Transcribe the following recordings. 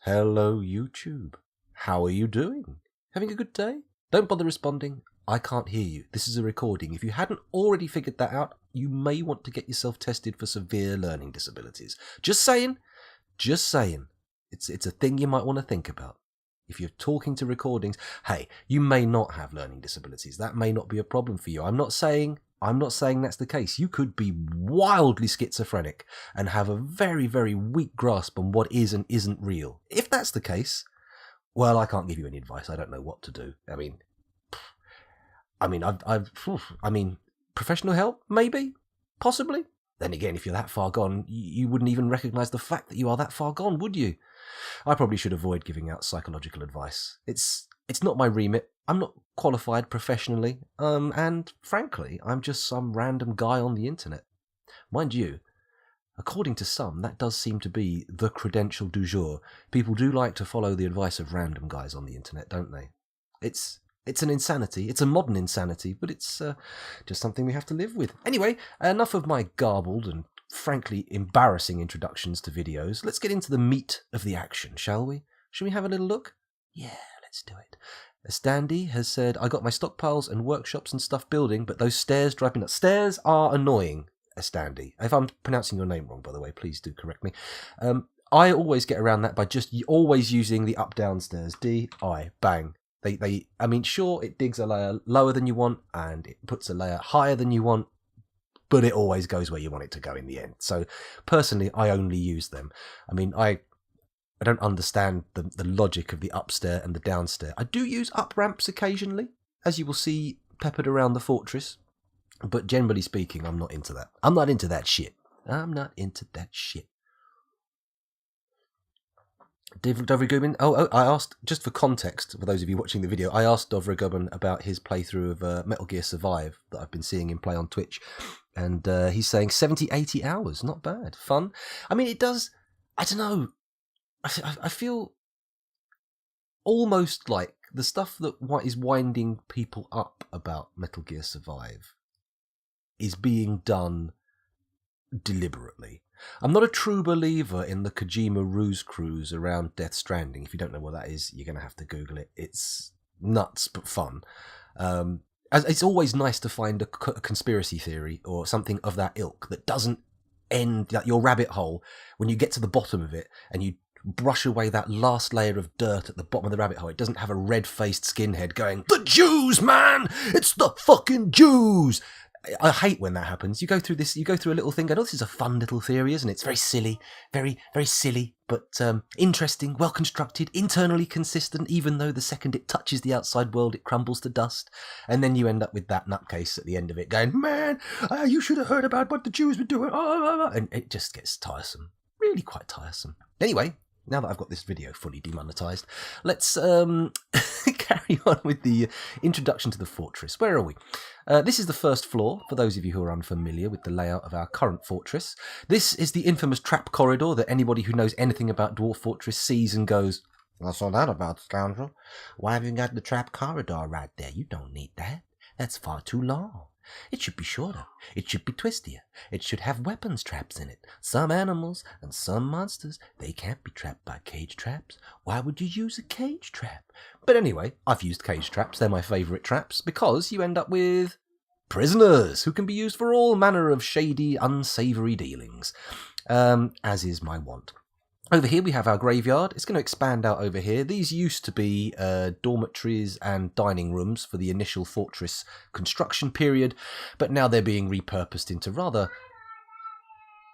Hello, YouTube. How are you doing? Having a good day? Don't bother responding. I can't hear you. This is a recording. If you hadn't already figured that out, you may want to get yourself tested for severe learning disabilities. Just saying. Just saying. It's a thing you might want to think about. If you're talking to recordings, hey, you may not have learning disabilities. That may not be a problem for you. I'm not saying that's the case. You could be wildly schizophrenic and have a very, very weak grasp on what is and isn't real. If that's the case, well, I can't give you any advice. I don't know what to do. I mean, professional help, maybe, possibly. Then again, if you're that far gone, you wouldn't even recognise the fact that you are that far gone, would you? I probably should avoid giving out psychological advice. It's not my remit. I'm not qualified professionally, and frankly, I'm just some random guy on the internet. Mind you, according to some, that does seem to be the credential du jour. People do like to follow the advice of random guys on the internet, don't they? It's an insanity. It's a modern insanity, but it's just something we have to live with. Anyway, enough of my garbled and frankly embarrassing introductions to videos. Let's get into the meat of the action, shall we? Shall we have a little look? Yeah, let's do it. Standy has said, I got my stockpiles and workshops and stuff building, but those stairs drive me nuts. Stairs are annoying, Standy. If I'm pronouncing your name wrong, by the way, please do correct me. I always get around that by just always using the up-down stairs. D-I, bang. Sure, it digs a layer lower than you want, and it puts a layer higher than you want, but it always goes where you want it to go in the end. So, personally, I only use them. I don't understand the logic of the upstair and the downstair. I do use up ramps occasionally, as you will see peppered around the fortress, but generally speaking, I'm not into that. I'm not into that shit. Dovregubin. I asked, just for context, for those of you watching the video, I asked Dovregubin about his playthrough of Metal Gear Survive that I've been seeing him play on Twitch, and he's saying 70, 80 hours. Not bad. Fun. I mean, it does, I don't know, I feel almost like the stuff that is winding people up about Metal Gear Survive is being done deliberately. I'm not a true believer in the Kojima ruse cruise around Death Stranding. If you don't know what that is, you're going to have to Google it. It's nuts but fun. It's always nice to find a conspiracy theory or something of that ilk that doesn't end like your rabbit hole when you get to the bottom of it and you brush away that last layer of dirt at the bottom of the rabbit hole. It doesn't have a red-faced skinhead going, "The Jews, man! It's the fucking Jews!" I hate when that happens. You go through a little thing, going, oh, this is a fun little theory, isn't it? It's very silly, very, very silly, but interesting, well-constructed, internally consistent, even though the second it touches the outside world, it crumbles to dust. And then you end up with that nutcase at the end of it going, man, you should have heard about what the Jews were doing. And it just gets tiresome, really quite tiresome. Anyway, now that I've got this video fully demonetized, let's carry on with the introduction to the fortress. Where are we? This is the first floor, for those of you who are unfamiliar with the layout of our current fortress. This is the infamous trap corridor that anybody who knows anything about Dwarf Fortress sees and goes, "What's all that about, scoundrel? Why have you got the trap corridor right there? You don't need that. That's far too long. It should be shorter. It should be twistier. It should have weapons traps in it. Some animals and some monsters, they can't be trapped by cage traps. Why would you use a cage trap?" But anyway, I've used cage traps. They're my favourite traps because you end up with prisoners who can be used for all manner of shady, unsavoury dealings, as is my wont. Over here we have our graveyard. It's going to expand out over here. These used to be dormitories and dining rooms for the initial fortress construction period, but now they're being repurposed into rather...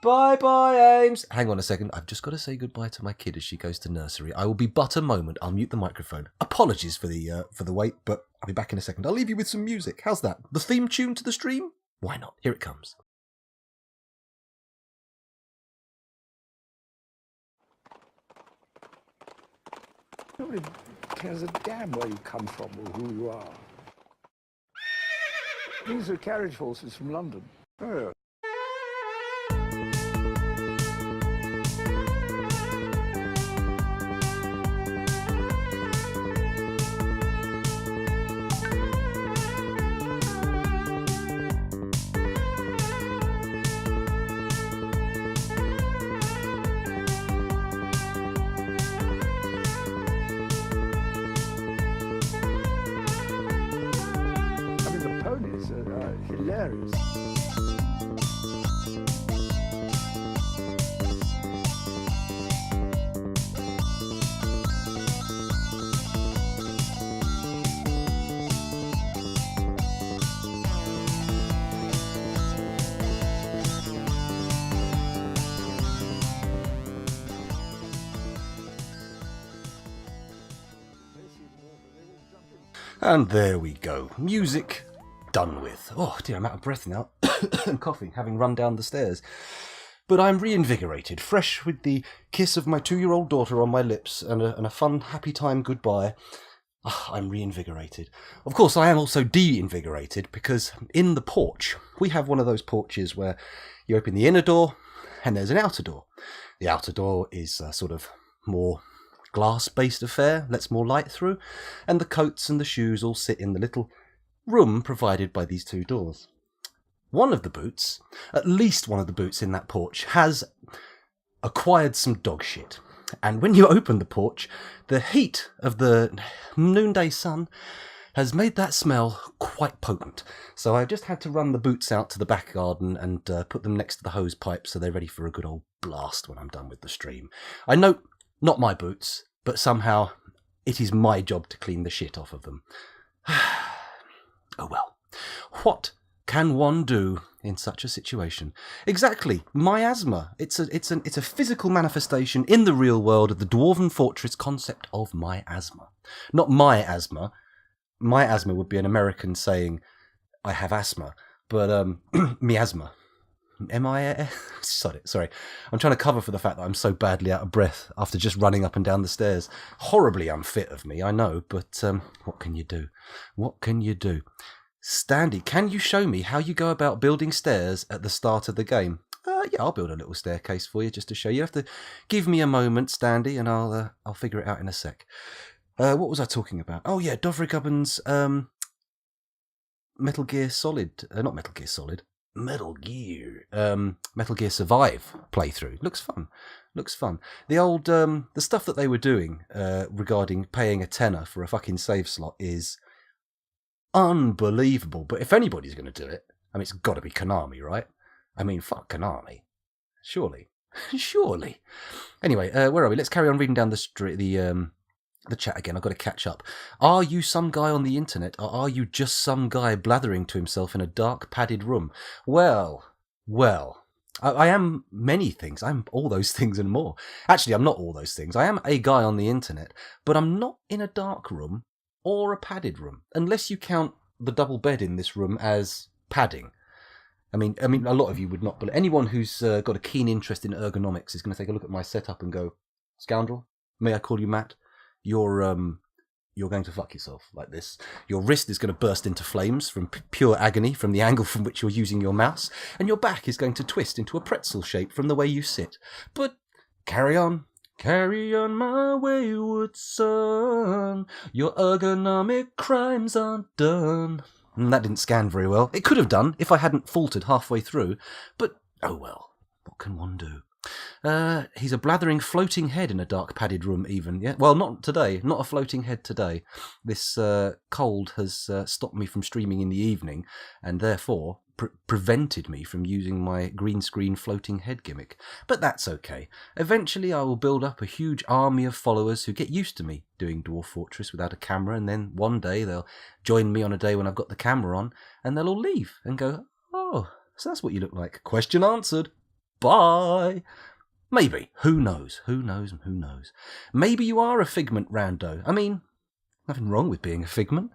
Bye-bye, Ames! Hang on a second. I've just got to say goodbye to my kid as she goes to nursery. I will be but a moment. I'll mute the microphone. Apologies for the wait, but I'll be back in a second. I'll leave you with some music. How's that? The theme tune to the stream? Why not? Here it comes. Nobody cares a damn where you come from or who you are. These are carriage horses from London. Oh. hilarious. And there we go. Music done with. Oh dear, I'm out of breath now. And coughing, having run down the stairs. But I'm reinvigorated, fresh with the kiss of my 2-year-old daughter on my lips and a fun, happy time goodbye. I'm reinvigorated. Of course, I am also de-invigorated because in the porch, we have one of those porches where you open the inner door and there's an outer door. The outer door is sort of more glass-based affair, lets more light through, and the coats and the shoes all sit in the little room provided by these 2 doors. One of the boots, at least one of the boots in that porch, has acquired some dog shit. And when you open the porch, the heat of the noonday sun has made that smell quite potent. So I just had to run the boots out to the back garden and put them next to the hose pipe so they're ready for a good old blast when I'm done with the stream. I know, not my boots, but somehow it is my job to clean the shit off of them. Oh well. What can one do in such a situation? Exactly, miasma. It's a physical manifestation in the real world of the Dwarven Fortress concept of miasma. Not my asthma. My asthma would be an American saying, I have asthma. But miasma. Sorry. I'm trying to cover for the fact that I'm so badly out of breath after just running up and down the stairs. Horribly unfit of me, I know, but what can you do? What can you do? Standy, can you show me how you go about building stairs at the start of the game? Yeah, I'll build a little staircase for you just to show you. You have to give me a moment, Standy, and I'll figure it out in a sec. What was I talking about? Oh yeah, Dovrik Ubben's Metal Gear Solid. Not Metal Gear Solid. Metal Gear Survive playthrough. Looks fun. The old the stuff that they were doing regarding paying a tenner for a fucking save slot is unbelievable. But if anybody's going to do it, I mean, it's got to be Konami, right? I mean, fuck Konami, surely. Anyway, where are we? Let's carry on reading down the chat again. I've got to catch up. Are you some guy on the internet, or are you just some guy blathering to himself in a dark, padded room? Well, I am many things. I'm all those things and more. Actually, I'm not all those things. I am a guy on the internet, but I'm not in a dark room or a padded room, unless you count the double bed in this room as padding. I mean, a lot of you would not, but anyone who's got a keen interest in ergonomics is going to take a look at my setup and go, "Scoundrel, may I call you Matt? You're going to fuck yourself like this. Your wrist is going to burst into flames from pure agony from the angle from which you're using your mouse, and your back is going to twist into a pretzel shape from the way you sit. But carry on, my wayward son. Your ergonomic crimes aren't done." That didn't scan very well. It could have done if I hadn't faltered halfway through, but oh well, what can one do? He's a blathering floating head in a dark padded room even. Yeah, well, not today. Not a floating head today. This cold has stopped me from streaming in the evening and therefore prevented me from using my green screen floating head gimmick. But that's okay. Eventually I will build up a huge army of followers who get used to me doing Dwarf Fortress without a camera, and then one day they'll join me on a day when I've got the camera on, and they'll all leave and go, "Oh, so that's what you look like. Question answered. Bye." Maybe. Who knows? Maybe you are a Figment rando. I mean, nothing wrong with being a Figment.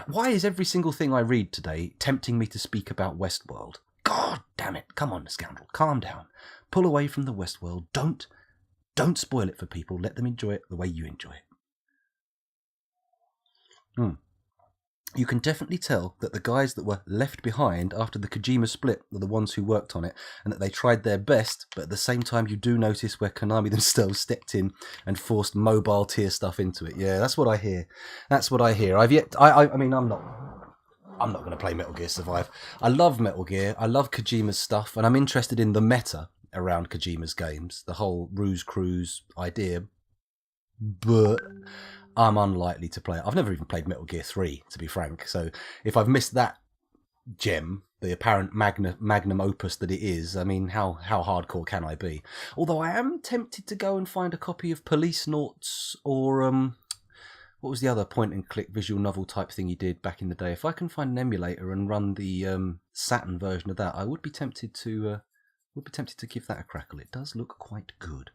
Why is every single thing I read today tempting me to speak about Westworld? God damn it. Come on, Scoundrel. Calm down. Pull away from the Westworld. Don't spoil it for people. Let them enjoy it the way you enjoy it. You can definitely tell that the guys that were left behind after the Kojima split were the ones who worked on it, and that they tried their best, but at the same time you do notice where Konami themselves stepped in and forced mobile tier stuff into it. Yeah, that's what I hear. I mean, I'm not going to play Metal Gear Survive. I love Metal Gear, I love Kojima's stuff, and I'm interested in the meta around Kojima's games, the whole Ruse Cruise idea, but I'm unlikely to play it. I've never even played Metal Gear 3, to be frank, so if I've missed that gem, the apparent magnum opus that it is. I mean, how hardcore can I be? Although I am tempted to go and find a copy of Police Noughts or what was the other point and click visual novel type thing he did back in the day? If I can find an emulator and run the Saturn version of that, I would be tempted to give that a crackle. It does look quite good.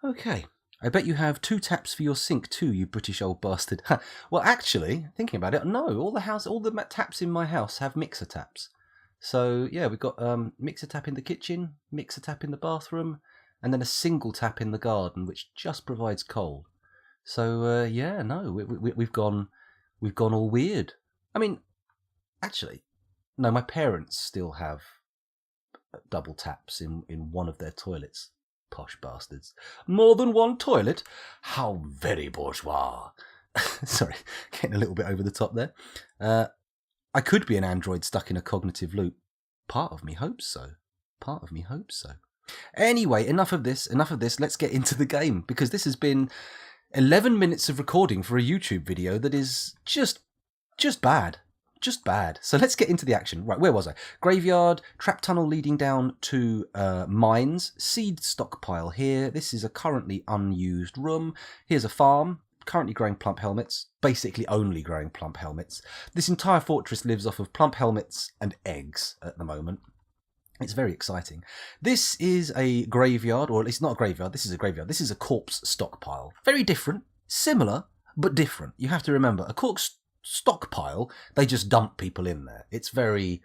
Okay. I bet you have 2 taps for your sink too, you British old bastard. Well, actually, thinking about it, no, all the taps in my house have mixer taps. So, yeah, we've got mixer tap in the kitchen, mixer tap in the bathroom, and then a single tap in the garden, which just provides cold. So, yeah, no, we've gone all weird. I mean, actually, no, my parents still have double taps in one of their toilets. Posh bastards. More than one toilet? How very bourgeois. Sorry, getting a little bit over the top there. I could be an android stuck in a cognitive loop. Part of me hopes so. Anyway, enough of this. Let's get into the game, because this has been 11 minutes of recording for a YouTube video that is just bad. Just bad. So let's get into the action. Right, where was I? Graveyard, trap tunnel leading down to mines, seed stockpile here. This is a currently unused room. Here's a farm, currently growing plump helmets, basically only growing plump helmets. This entire fortress lives off of plump helmets and eggs at the moment. It's very exciting. This is a graveyard, or at least not a graveyard. This is a graveyard. This is a corpse stockpile. Very different, similar, but different. You have to remember, a corpse stockpile, they just dump people in there. It's very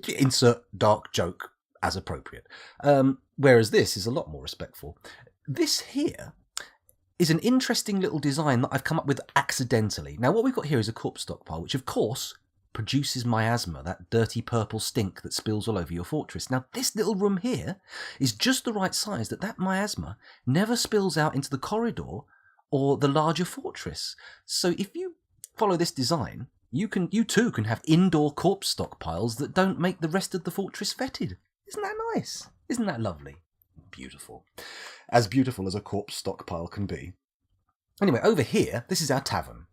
insert dark joke as appropriate. Whereas this is a lot more respectful. This here is an interesting little design that I've come up with accidentally. Now what we've got here is a corpse stockpile, which of course produces miasma, that dirty purple stink that spills all over your fortress. Now this little room here is just the right size that miasma never spills out into the corridor or the larger fortress. So if you follow this design, you too can have indoor corpse stockpiles that don't make the rest of the fortress fetid. Isn't that nice? Isn't that lovely? Beautiful. As beautiful as a corpse stockpile can be. Anyway, over here, this is our tavern.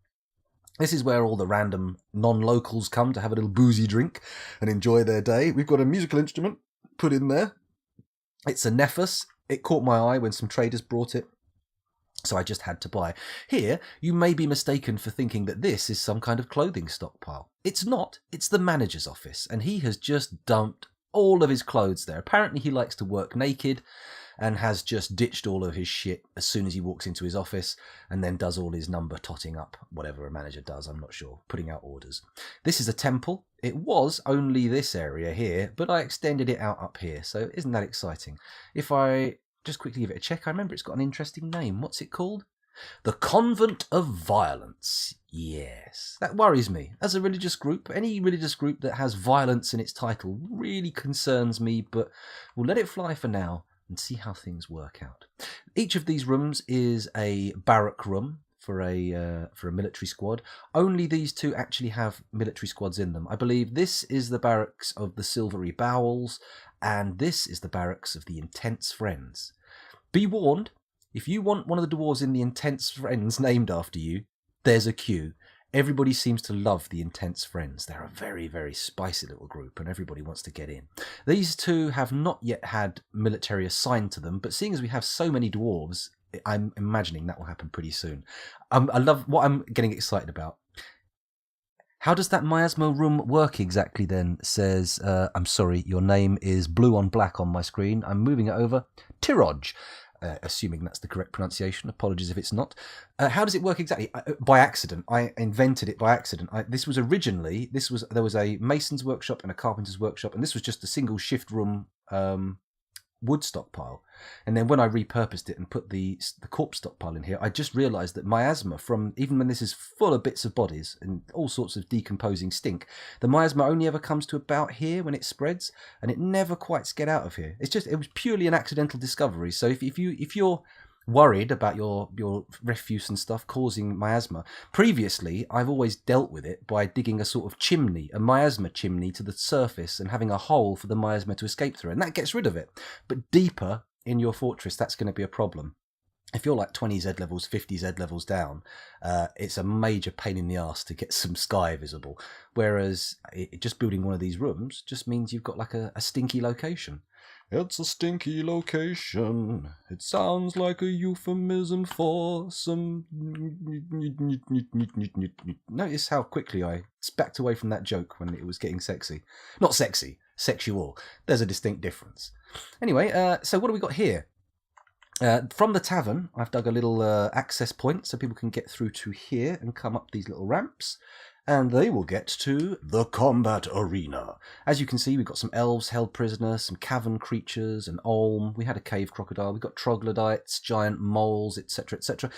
This is where all the random non-locals come to have a little boozy drink and enjoy their day. We've got a musical instrument put in there. It's a Nephus. It caught my eye when some traders brought it, so I just had to buy. Here, you may be mistaken for thinking that this is some kind of clothing stockpile. It's not. It's the manager's office, and he has just dumped all of his clothes there. Apparently he likes to work naked and has just ditched all of his shit as soon as he walks into his office, and then does all his number totting up, whatever a manager does, I'm not sure, putting out orders. This is a temple. It was only this area here, but I extended it out up here, so isn't that exciting? If I just quickly give it a check, I remember it's got an interesting name. What's it called? The Convent of Violence. Yes, that worries me. As a religious group, any religious group that has violence in its title really concerns me, but we'll let it fly for now and see how things work out. Each of these rooms is a barrack room for a military squad. Only these two actually have military squads in them. I believe this is the barracks of the Silvery Bowels, and this is the barracks of the Intense Friends. Be warned, if you want one of the dwarves in the Intense Friends named after you, there's a queue. Everybody seems to love the Intense Friends. They're a very, very spicy little group, and everybody wants to get in. These two have not yet had military assigned to them, but seeing as we have so many dwarves, I'm imagining that will happen pretty soon. I love what I'm getting excited about. How does that miasma room work exactly then? Says, I'm sorry, your name is blue on black on my screen. I'm moving it over. Tiroj. Assuming that's the correct pronunciation. Apologies if it's not. How does it work exactly? By accident. I invented it by accident. There was a mason's workshop and a carpenter's workshop, and this was just a single shift room wood stockpile. And then when I repurposed it and put the corpse stockpile in here, I just realised that miasma, from even when this is full of bits of bodies and all sorts of decomposing stink, the miasma only ever comes to about here when it spreads, and it never quite gets out of here. It was purely an accidental discovery. So if you're worried about your refuse and stuff causing miasma, previously I've always dealt with it by digging a sort of chimney, a miasma chimney, to the surface and having a hole for the miasma to escape through, and that gets rid of it. But deeper in your fortress, that's going to be a problem. if you're like 20 Z levels, 50 Z levels down, it's a major pain in the ass to get some sky visible. Whereas just building one of these rooms just means you've got like a stinky location. It's a stinky location. It sounds like a euphemism for some... Notice how quickly I backed away from that joke when it was getting sexy. Not sexy, sexual. There's a distinct difference. Anyway, so what do we got here? From the tavern, I've dug a little access point so people can get through to here and come up these little ramps. And they will get to the combat arena. As you can see, we've got some elves held prisoner, some cavern creatures, an olm. We had a cave crocodile. We've got troglodytes, giant moles, etc., etc.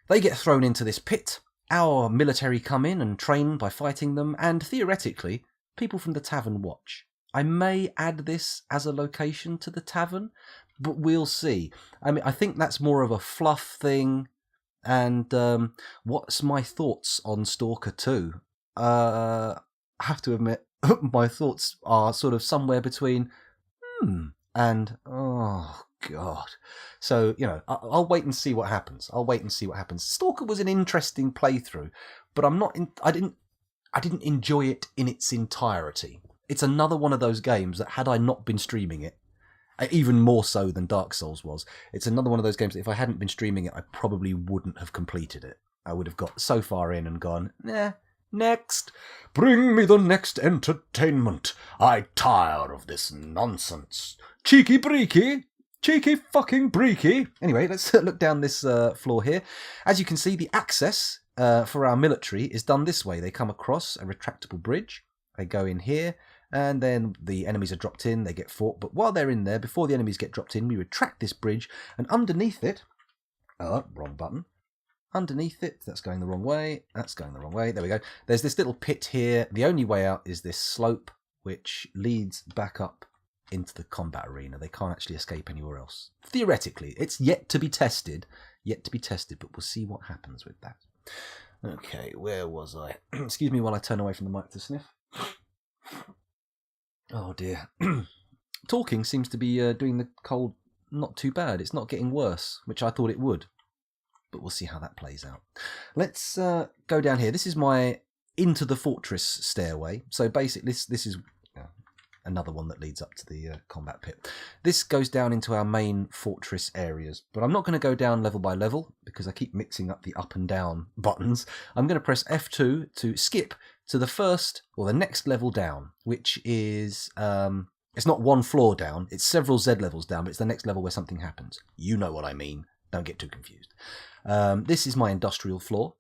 They get thrown into this pit. Our military come in and train by fighting them. And theoretically, people from the tavern watch. I may add this as a location to the tavern, but we'll see. I mean, I think that's more of a fluff thing. And what's my thoughts on Stalker 2? I have to admit, my thoughts are sort of somewhere between and oh god. So, you know, I'll wait and see what happens. Stalker was an interesting playthrough, but I didn't enjoy it in its entirety. It's another one of those games that had I not been streaming it, even more so than Dark Souls was, it's another one of those games that if I hadn't been streaming it, I probably wouldn't have completed it. I would have got so far in and gone, nah, next. Bring me the next entertainment. I tire of this nonsense. Cheeky breeky. Cheeky fucking breeky. Anyway, let's look down this floor here. As you can see, the access for our military is done this way. They come across a retractable bridge. They go in here. And then the enemies are dropped in, they get fought. But while they're in there, before the enemies get dropped in, we retract this bridge. And underneath it... Oh, wrong button. Underneath it, that's going the wrong way. That's going the wrong way. There we go. There's this little pit here. The only way out is this slope, which leads back up into the combat arena. They can't actually escape anywhere else. Theoretically, it's yet to be tested. But we'll see what happens with that. Okay, where was I? Excuse me while I turn away from the mic to sniff. Oh dear. Talking seems to be doing the cold not too bad. It's not getting worse, which I thought it would. But we'll see how that plays out. Let's go down here. This is my into the fortress stairway. So basically this is another one that leads up to the combat pit. This goes down into our main fortress areas. But I'm not going to go down level by level because I keep mixing up the up and down buttons. I'm going to press F2 to skip to the first or the next level down, which is it's not one floor down, it's several Z levels down, but it's the next level where something happens. You know what I mean. Don't get too confused. This is my industrial floor.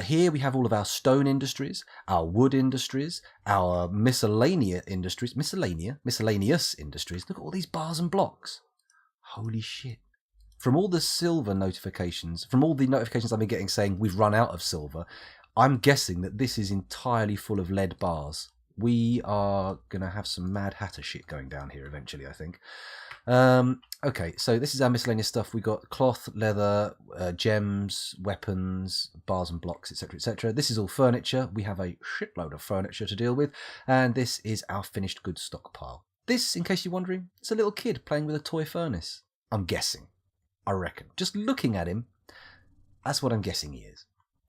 Here we have all of our stone industries, our wood industries, our miscellaneous industries. Look at all these bars and blocks. Holy shit. From all the silver notifications, from all the notifications I've been getting saying we've run out of silver, I'm guessing that this is entirely full of lead bars. We are going to have some Mad Hatter shit going down here eventually, I think. Okay, so this is our miscellaneous stuff. We got cloth, leather, gems, weapons, bars and blocks, etc., etc. This is all furniture. We have a shitload of furniture to deal with. And this is our finished goods stockpile. This, in case you're wondering, it's a little kid playing with a toy furnace. I'm guessing. I reckon. Just looking at him, that's what I'm guessing he is.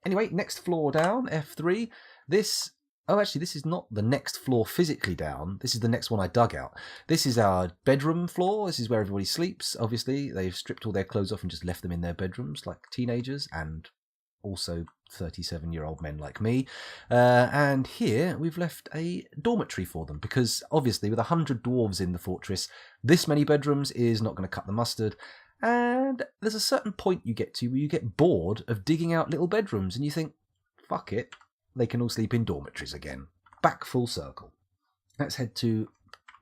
Anyway, next floor down, F3. This... Oh, actually, this is not the next floor physically down. This is the next one I dug out. This is our bedroom floor. This is where everybody sleeps. Obviously, they've stripped all their clothes off and just left them in their bedrooms like teenagers and also 37-year-old men like me. And here we've left a dormitory for them because obviously with 100 dwarves in the fortress, this many bedrooms is not going to cut the mustard. And there's a certain point you get to where you get bored of digging out little bedrooms and you think, fuck it. They can all sleep in dormitories again. Back full circle. Let's head to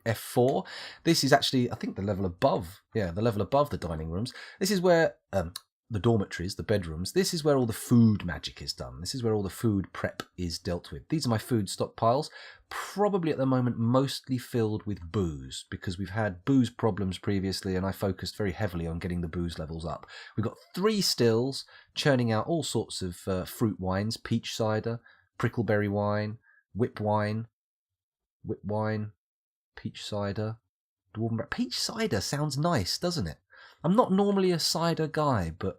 F4. This is actually, I think, the level above. Yeah, the level above the dining rooms. This is where the dormitories, the bedrooms, this is where all the food magic is done. This is where all the food prep is dealt with. These are my food stockpiles. Probably at the moment mostly filled with booze because we've had booze problems previously and I focused very heavily on getting the booze levels up. We've got 3 stills churning out all sorts of fruit wines, peach cider, prickleberry wine, whip wine, peach cider, dwarven. Peach cider sounds nice, doesn't it? I'm not normally a cider guy, but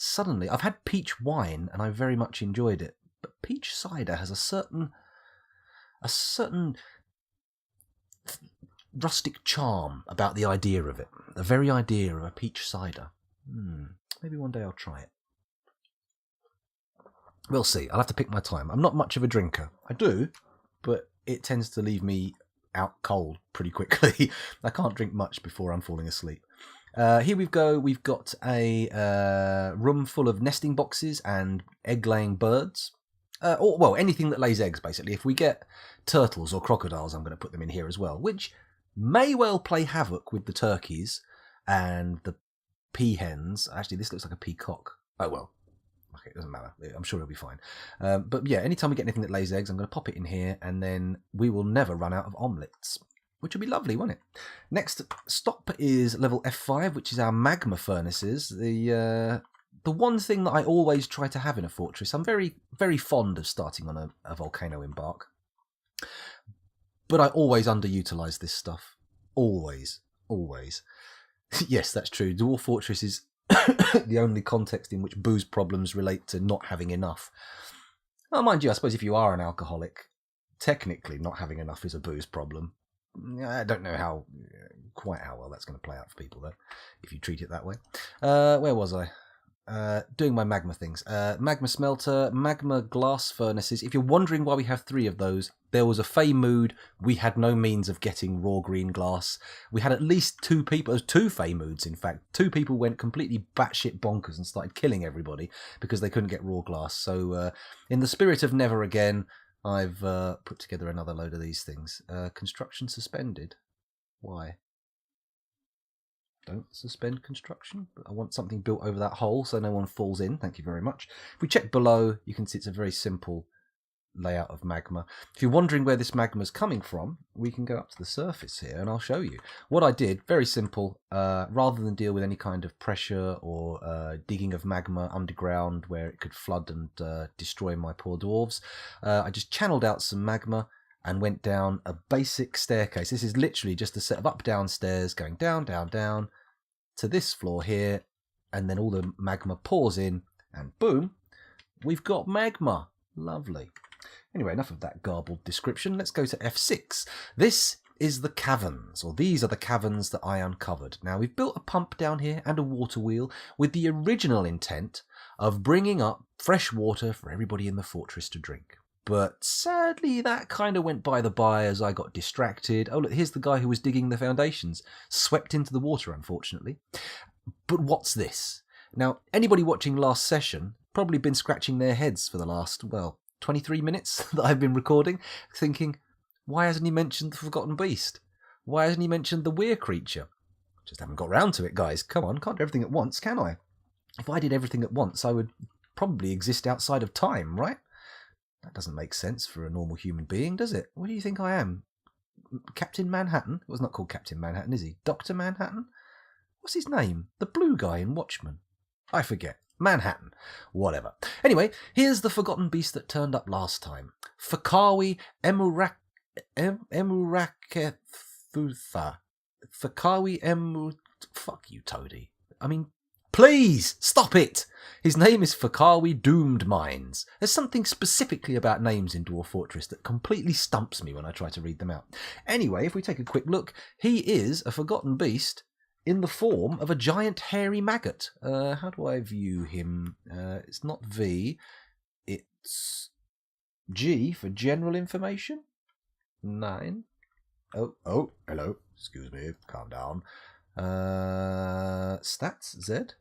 suddenly, I've had peach wine and I very much enjoyed it, but peach cider has a certain rustic charm about the idea of it. The very idea of a peach cider. Maybe one day I'll try it. We'll see. I'll have to pick my time. I'm not much of a drinker. I do, but it tends to leave me out cold pretty quickly. I can't drink much before I'm falling asleep. Here we go. We've got a room full of nesting boxes and egg-laying birds. Or anything that lays eggs, basically. If we get turtles or crocodiles, I'm going to put them in here as well, which may well play havoc with the turkeys and the peahens. Actually, this looks like a peacock. Oh, well. Okay, it doesn't matter. I'm sure it'll be fine. But yeah, anytime we get anything that lays eggs, I'm going to pop it in here, and then we will never run out of omelettes, which will be lovely, won't it? Next stop is level F5, which is our magma furnaces. The one thing that I always try to have in a fortress. I'm very, very fond of starting on a volcano embark, but I always underutilise this stuff. Always. Yes, that's true. Dwarf Fortress is the only context in which booze problems relate to not having enough. Well, mind you, I suppose if you are an alcoholic, technically not having enough is a booze problem. I don't know quite how well that's going to play out for people, though, if you treat it that way. Where was I? Doing my magma things. Magma smelter, magma glass furnaces. If you're wondering why we have 3 of those, there was a Fey mood. We had no means of getting raw green glass. We had at least 2 people, 2 Fey moods in fact. 2 people went completely batshit bonkers and started killing everybody because they couldn't get raw glass. So in the spirit of never again, I've put together another load of these things. Construction suspended. Why? Don't suspend construction. I want something built over that hole so no one falls in. Thank you very much. If we check below, you can see it's a very simple layout of magma. If you're wondering where this magma is coming from, we can go up to the surface here and I'll show you. What I did, very simple, rather than deal with any kind of pressure or digging of magma underground where it could flood and destroy my poor dwarves, I just channeled out some magma and went down a basic staircase. This is literally just a set of up-down stairs going down, down, down to this floor here, and then all the magma pours in, and boom, we've got magma. Lovely. Anyway, enough of that garbled description. Let's go to F6. This is the caverns, or these are the caverns that I uncovered. Now, we've built a pump down here and a water wheel with the original intent of bringing up fresh water for everybody in the fortress to drink. But sadly, that kind of went by the by as I got distracted. Oh, look, here's the guy who was digging the foundations. Swept into the water, unfortunately. But what's this? Now, anybody watching last session probably been scratching their heads for the last, 23 minutes that I've been recording, thinking, why hasn't he mentioned the Forgotten Beast? Why hasn't he mentioned the Weir creature? Just haven't got round to it, guys. Come on, can't do everything at once, can I? If I did everything at once, I would probably exist outside of time, right? That doesn't make sense for a normal human being, does it? What do you think I am? Captain Manhattan? Well, he's not called Captain Manhattan, is he? Dr. Manhattan? What's his name? The blue guy in Watchmen? I forget. Manhattan. Whatever. Anyway, here's the Forgotten Beast that turned up last time. Fakawi Emurakethutha. Fakawi Fuck you, Toady. I mean, please, stop it! His name is Fakawi Doomed Mines. There's something specifically about names in Dwarf Fortress that completely stumps me when I try to read them out. Anyway, if we take a quick look, he is a Forgotten Beast in the form of a giant hairy maggot. How do I view him? It's not V, it's G for general information. 9. Oh, hello. Excuse me, calm down. Stats, Z.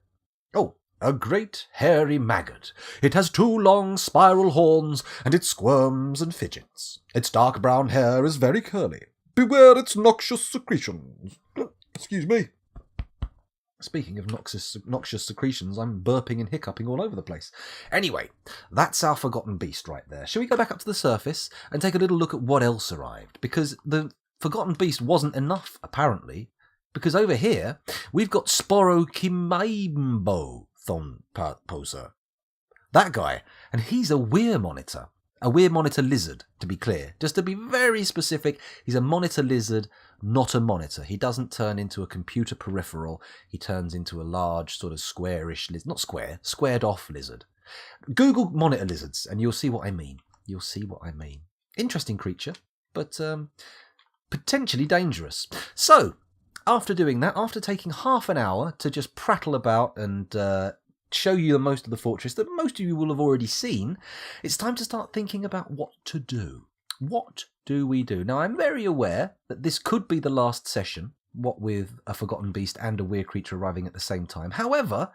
Oh, a great hairy maggot. It has 2 long spiral horns, and it squirms and fidgets. Its dark brown hair is very curly. Beware its noxious secretions. Excuse me. Speaking of noxious secretions, I'm burping and hiccuping all over the place. Anyway, that's our Forgotten Beast right there. Shall we go back up to the surface and take a little look at what else arrived? Because the Forgotten Beast wasn't enough, apparently. Because over here, we've got Sporokimaimbo Thonposer. That guy. And he's a Weir monitor. A Weir monitor lizard, to be clear. Just to be very specific, he's a monitor lizard not a monitor. He doesn't turn into a computer peripheral. He turns into a large sort of squarish lizard. Not square, squared off lizard. Google monitor lizards and you'll see what I mean. You'll see what I mean. Interesting creature, but potentially dangerous. So, after doing that, after taking half an hour to just prattle about and show you the most of the fortress that most of you will have already seen, it's time to start thinking about what to do. What do we do? Now, I'm very aware that this could be the last session, what with a Forgotten Beast and a Weird Creature arriving at the same time. However,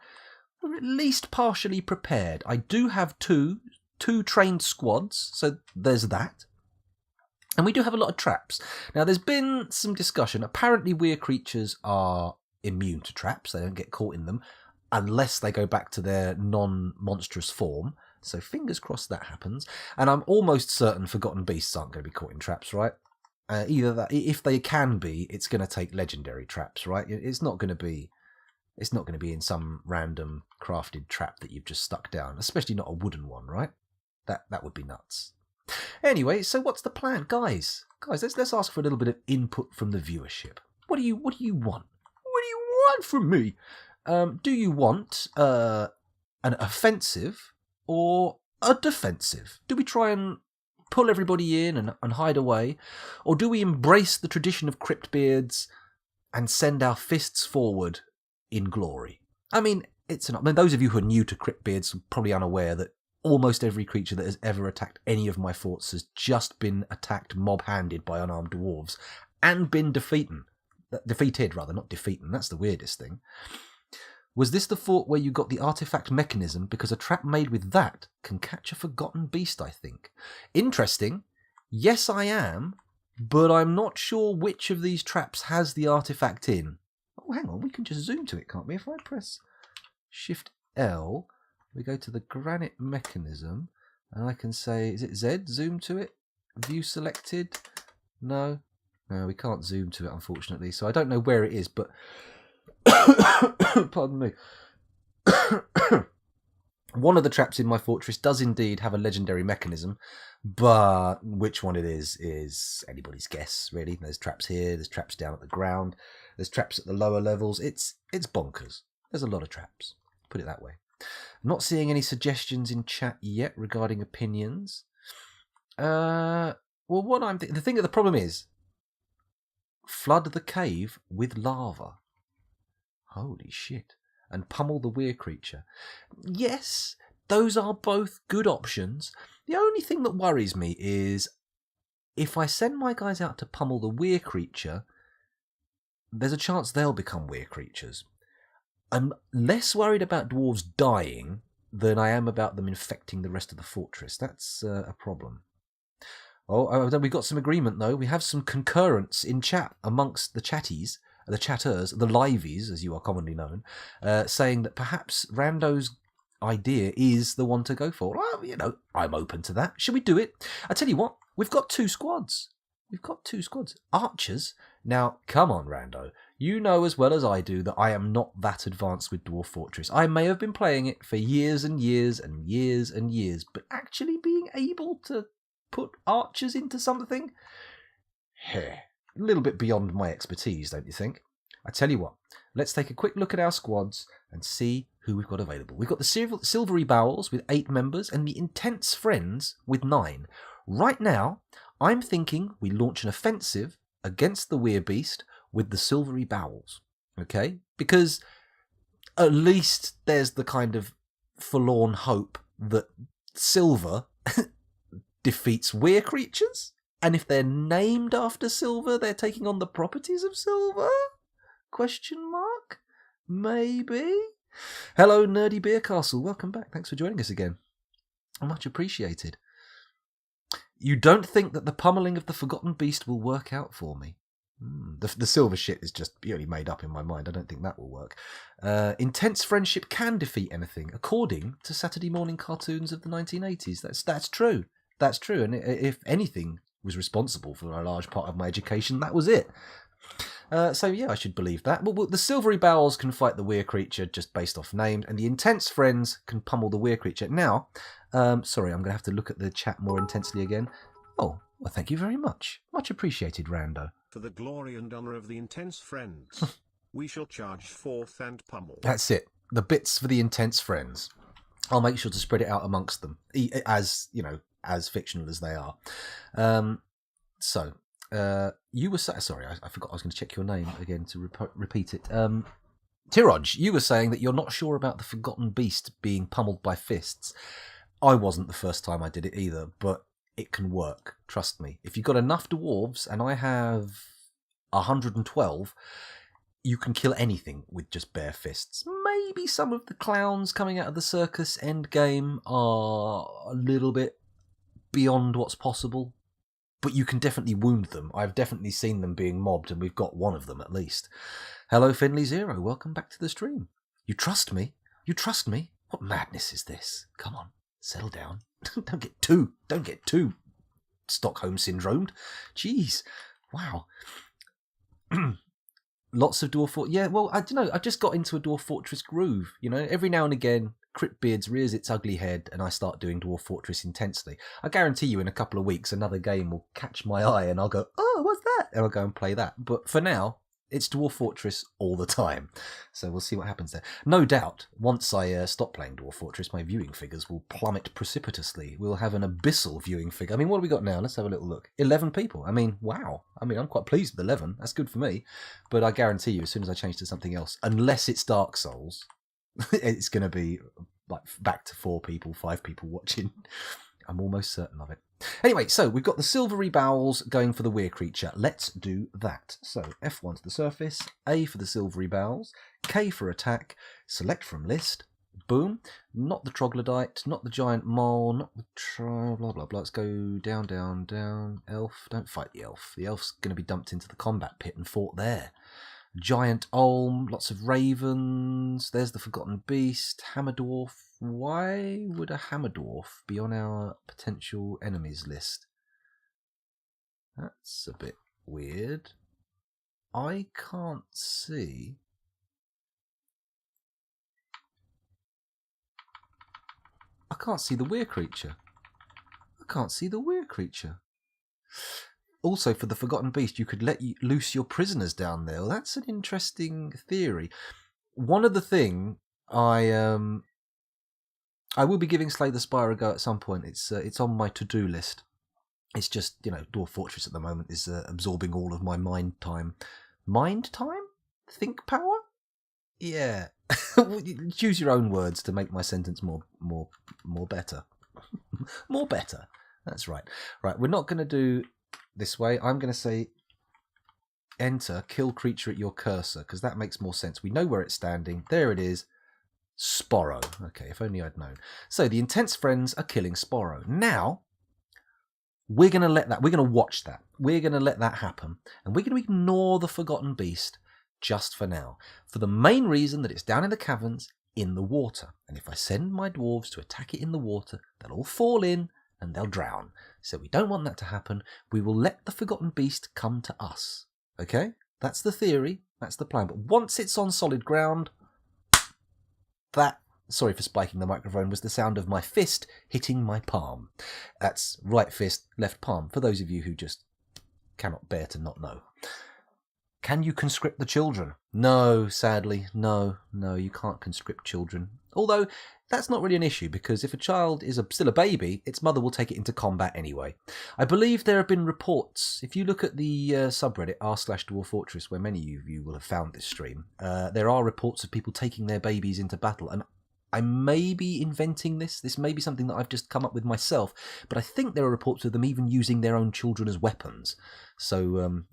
we're at least partially prepared. I do have two trained squads, so there's that. And we do have a lot of traps. Now, there's been some discussion. Apparently, Weird Creatures are immune to traps. They don't get caught in them unless they go back to their non-monstrous form. So fingers crossed that happens. And I'm almost certain Forgotten Beasts aren't going to be caught in traps, right? Either that, if they can be, it's going to take legendary traps, right? It's not going to be in some random crafted trap that you've just stuck down, especially not a wooden one, right? That would be nuts. Anyway, so what's the plan, guys? Let's ask for a little bit of input from the viewership. What do you want? What do you want from me? Do you want an offensive or a defensive? Do we try and pull everybody in and hide away? Or do we embrace the tradition of CRYPTBEARDS and send our fists forward in glory? I mean, those of you who are new to CRYPTBEARDS are probably unaware that almost every creature that has ever attacked any of my forts has just been attacked mob-handed by unarmed dwarves and been defeated, not defeated. That's the weirdest thing. Was this the fort where you got the artifact mechanism? Because a trap made with that can catch a Forgotten Beast, I think. Interesting. Yes, I am, but I'm not sure which of these traps has the artifact in. Oh, hang on, we can just zoom to it, can't we? If I press Shift L, we go to the granite mechanism, and I can say, is it Z? Zoom to it? View selected? No, we can't zoom to it, unfortunately, so I don't know where it is, but pardon me. One of the traps in my fortress does indeed have a legendary mechanism, but which one it is anybody's guess, really. There's traps here, there's traps down at the ground, there's traps at the lower levels. It's bonkers. There's a lot of traps, put it that way. I'm not seeing any suggestions in chat yet regarding opinions. Well, the problem is, flood the cave with lava. Holy shit. And pummel the Weird Creature. Yes, those are both good options. The only thing that worries me is if I send my guys out to pummel the Weird Creature, there's a chance they'll become Weird Creatures. I'm less worried about dwarves dying than I am about them infecting the rest of the fortress. That's a problem. Oh, we've got some agreement, though. We have some concurrence in chat amongst the chatties. The chatters, the liveys, as you are commonly known, saying that perhaps Rando's idea is the one to go for. Well, I'm open to that. Should we do it? I tell you what, we've got two squads. Archers. Now, come on, Rando. You know as well as I do that I am not that advanced with Dwarf Fortress. I may have been playing it for years and years and years and years, but actually being able to put archers into something? A little bit beyond my expertise, don't you think? I tell you what, let's take a quick look at our squads and see who we've got available. We've got the Silvery Bowels with 8 members and the Intense Friends with 9. Right now, I'm thinking we launch an offensive against the Weird Beast with the Silvery Bowels, okay? Because at least there's the kind of forlorn hope that silver defeats Weird Creatures. And if they're named after silver, they're taking on the properties of silver? Question mark? Maybe? Hello, Nerdy Beer Castle. Welcome back. Thanks for joining us again. Much appreciated. You don't think that the pummeling of the Forgotten Beast will work out for me? The silver shit is just purely made up in my mind. I don't think that will work. Intense friendship can defeat anything, according to Saturday morning cartoons of the 1980s. That's true. That's true. And if anything was responsible for a large part of my education, that was it. So yeah, I should believe that. Well, the Silvery Bowels can fight the Weird Creature just based off names, and the Intense Friends can pummel the Weird Creature. Now, sorry, I'm going to have to look at the chat more intensely again. Oh, well, thank you very much. Much appreciated, Rando. For the glory and honor of the intense friends, we shall charge forth and pummel. That's it. The bits for the intense friends. I'll make sure to spread it out amongst them, as as fictional as they are. You were sorry, I forgot I was going to check your name again to repeat it. Tiroj, you were saying that you're not sure about the Forgotten Beast being pummeled by fists. I wasn't the first time I did it either, but it can work. Trust me. If you've got enough dwarves, and I have 112, you can kill anything with just bare fists. Maybe some of the clowns coming out of the circus endgame are a little bit beyond what's possible, but you can definitely wound them. I've definitely seen them being mobbed, and we've got one of them at least. Hello, Finley Zero. Welcome back to the stream. You trust me? You trust me? What madness is this? Come on, settle down. Don't get too Stockholm syndromed. Jeez, wow. Lots of Dwarf Fortress. Yeah, well, I don't know. I just got into a Dwarf Fortress groove. Every now and again, CRYPTBEARDS rears its ugly head, and I start doing Dwarf Fortress intensely. I guarantee you, in a couple of weeks, another game will catch my eye, and I'll go, "Oh, what's that?" and I'll go and play that. But for now, it's Dwarf Fortress all the time. So we'll see what happens there. No doubt, once I stop playing Dwarf Fortress, my viewing figures will plummet precipitously. We'll have an abyssal viewing figure. I mean, what have we got now? Let's have a little look. 11 people. I mean, wow. I mean, I'm quite pleased with 11. That's good for me. But I guarantee you, as soon as I change to something else, unless it's Dark Souls, it's going to be like back to 4 people, 5 people watching. I'm almost certain of it. Anyway, so we've got the silvery bowels going for the weir creature. Let's do that. So F1 to the surface, A for the silvery bowels, K for attack, select from list, boom. Not the troglodyte, not the giant mole, not the blah, blah, blah. Let's go down, down, down. Elf, don't fight the elf. The elf's going to be dumped into the combat pit and fought there. Giant Olm, lots of ravens. There's the Forgotten Beast, Hammer Dwarf. Why would a Hammer Dwarf be on our potential enemies list? That's a bit weird. I can't see. I can't see the weir creature. I can't see the weir creature. Also, for the Forgotten Beast, you could let loose your prisoners down there. Well, that's an interesting theory. One of the thing I will be giving Slay the Spire a go at some point. It's on my to-do list. It's just, Dwarf Fortress at the moment is absorbing all of my mind time. Mind time? Think power? Yeah. Choose your own words to make my sentence more better. More better. That's right. Right, we're not going to do this way. I'm going to say enter, kill creature at your cursor, because that makes more sense. We know where it's standing. There it is. Sporro. Okay, if only I'd known. So the intense friends are killing Sporro. Now, we're going to watch that. We're going to let that happen. And we're going to ignore the Forgotten Beast just for now. For the main reason that it's down in the caverns, in the water. And if I send my dwarves to attack it in the water, they'll all fall in and they'll drown. So we don't want that to happen. We will let the Forgotten Beast come to us. Okay? That's the theory. That's the plan. But once it's on solid ground, that, sorry for spiking the microphone, was the sound of my fist hitting my palm. That's right fist, left palm, for those of you who just cannot bear to not know. Can you conscript the children? No, sadly, no, you can't conscript children. Although, that's not really an issue, because if a child is still a baby, its mother will take it into combat anyway. I believe there have been reports, if you look at the subreddit r/Dwarf Fortress, where many of you will have found this stream, there are reports of people taking their babies into battle, and I may be inventing this. This may be something that I've just come up with myself, but I think there are reports of them even using their own children as weapons. So,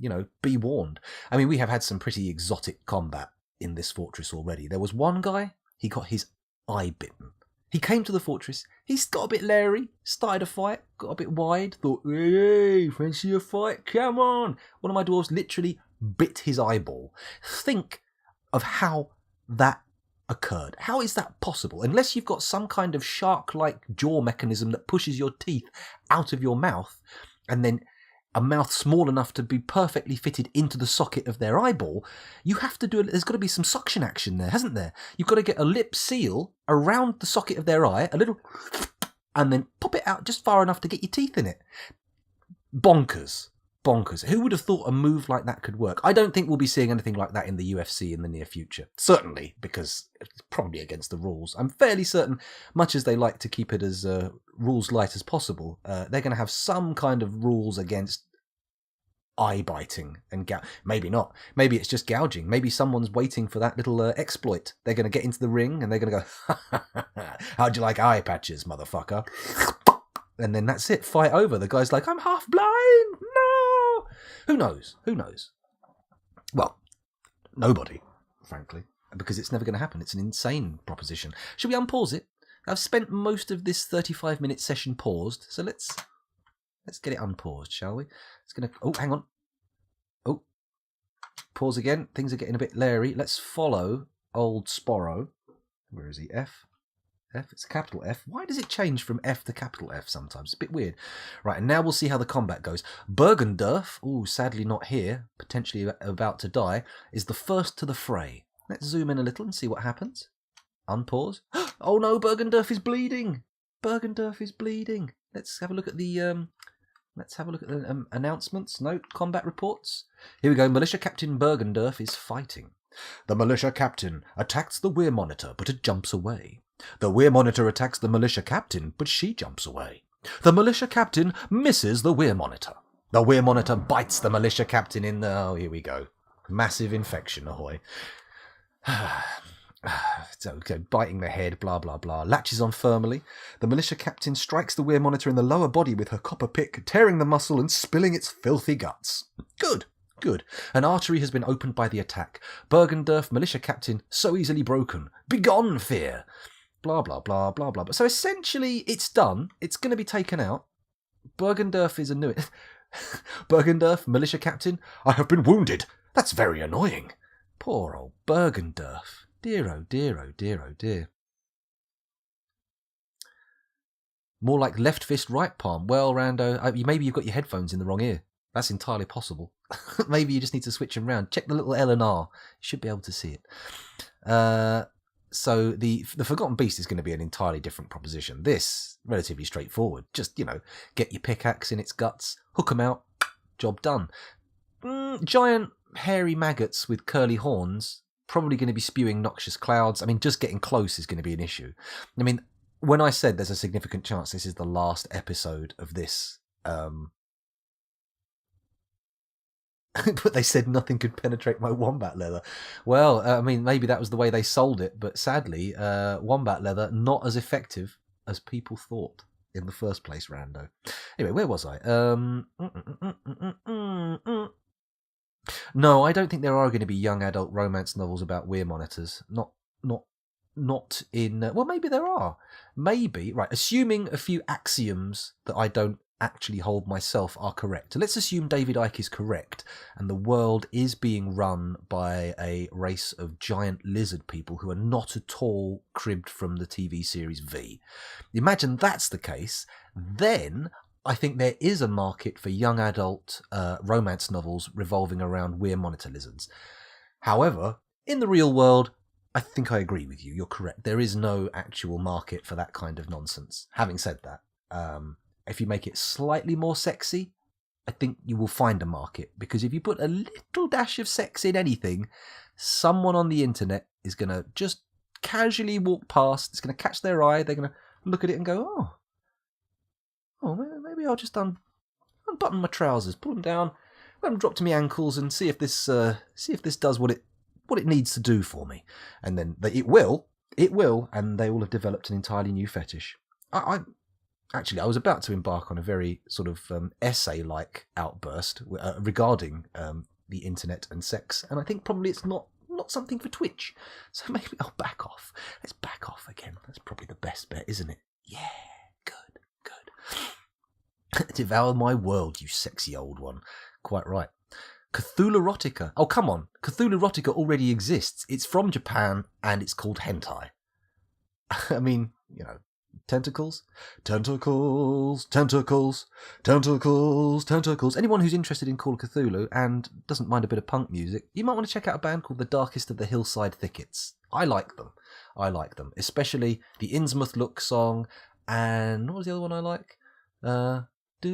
be warned. I mean, we have had some pretty exotic combat in this fortress already. There was one guy, he got his eye bitten. He came to the fortress, he's got a bit leery, started a fight, got a bit wide, thought, hey, fancy a fight? Come on! One of my dwarves literally bit his eyeball. Think of how that occurred. How is that possible? Unless you've got some kind of shark-like jaw mechanism that pushes your teeth out of your mouth, and then a mouth small enough to be perfectly fitted into the socket of their eyeball, you have to there's got to be some suction action there, hasn't there? You've got to get a lip seal around the socket of their eye, a little, and then pop it out just far enough to get your teeth in it. Bonkers. bonkers. Who would have thought a move like that could work? I don't think we'll be seeing anything like that in the UFC in the near future. Certainly, because it's probably against the rules. I'm fairly certain, much as they like to keep it as rules light as possible, they're going to have some kind of rules against eye biting and maybe not. Maybe it's just gouging. Maybe someone's waiting for that little exploit. They're going to get into the ring and they're going to go, how'd you like eye patches, motherfucker? And then that's it. Fight over. The guy's like, I'm half blind. No. Who knows? Who knows? Well, nobody, frankly, because it's never going to happen. It's an insane proposition. Should we unpause it? I've spent most of this 35-minute session paused, so let's get it unpaused, shall we? It's going to... Oh, hang on. Oh, pause again. Things are getting a bit leery. Let's follow old Sporro. Where is he? F? It's a capital F. Why does it change from F to capital F sometimes? It's a bit weird. Right, and now we'll see how the combat goes. Bergendorf, sadly not here, potentially about to die, is the first to the fray. Let's zoom in a little and see what happens. Unpause. Oh no, Bergendorf is bleeding. Bergendorf is bleeding. Let's have a look at the announcements. No, combat reports. Here we go. Militia Captain Bergendorf is fighting. The militia captain attacks the weir monitor, but it jumps away. The weir monitor attacks the militia captain, but she jumps away. The militia captain misses the weir monitor. The weir monitor bites the militia captain in the... Oh, here we go. Massive infection, ahoy. So, biting the head, blah, blah, blah. Latches on firmly. The militia captain strikes the weir monitor in the lower body with her copper pick, tearing the muscle and spilling its filthy guts. Good. Good. An artery has been opened by the attack. Bergendorf, militia captain, so easily broken. Begone, fear. Blah, blah, blah, blah, blah. So essentially, it's done. It's going to be taken out. Bergendorf is a new... Bergendorf, militia captain, I have been wounded. That's very annoying. Poor old Bergendorf. Dear, oh dear, oh dear, oh dear. More like left fist, right palm. Well, Rando, maybe you've got your headphones in the wrong ear. That's entirely possible. Maybe you just need to switch them around. Check the little L and R. You should be able to see it. So the Forgotten Beast is going to be an entirely different proposition. This, relatively straightforward. Just, get your pickaxe in its guts, hook them out, job done. Giant hairy maggots with curly horns, probably going to be spewing noxious clouds. I mean, just getting close is going to be an issue. I mean, when I said there's a significant chance this is the last episode of this... but they said nothing could penetrate my wombat leather. Well, I mean, maybe that was the way they sold it, but sadly, wombat leather not as effective as people thought in the first place, Rando. Anyway, where was I? No, I don't think there are going to be young adult romance novels about weir monitors. Not in... well, maybe there are. Maybe, right, assuming a few axioms that I don't actually hold myself are correct. So let's assume David Icke is correct and the world is being run by a race of giant lizard people who are not at all cribbed from the TV series V. Imagine that's the case, then I think there is a market for young adult romance novels revolving around weir monitor lizards. However, in the real world, I think I agree with you. You're correct. There is no actual market for that kind of nonsense. Having said that, if you make it slightly more sexy, I think you will find a market. Because if you put a little dash of sex in anything, someone on the internet is going to just casually walk past. It's going to catch their eye. They're going to look at it and go, maybe I'll just unbutton my trousers, pull them down, let them drop to my ankles, and see if this does what it needs to do for me. And then it will, and they will have developed an entirely new fetish. Actually, I was about to embark on a very sort of essay-like outburst regarding the internet and sex, and I think probably it's not something for Twitch. So maybe I'll back off. Let's back off again. That's probably the best bet, isn't it? Yeah, good. Devour my world, you sexy old one. Quite right. Cthulhu-rotica. Oh, come on. Cthulhu-rotica already exists. It's from Japan, and it's called hentai. I mean, tentacles. Anyone who's interested in Call of Cthulhu and doesn't mind a bit of punk music, you might want to check out a band called The Darkest of the Hillside Thickets. I like them. Especially the Innsmouth Look song, and what was the other one I like? I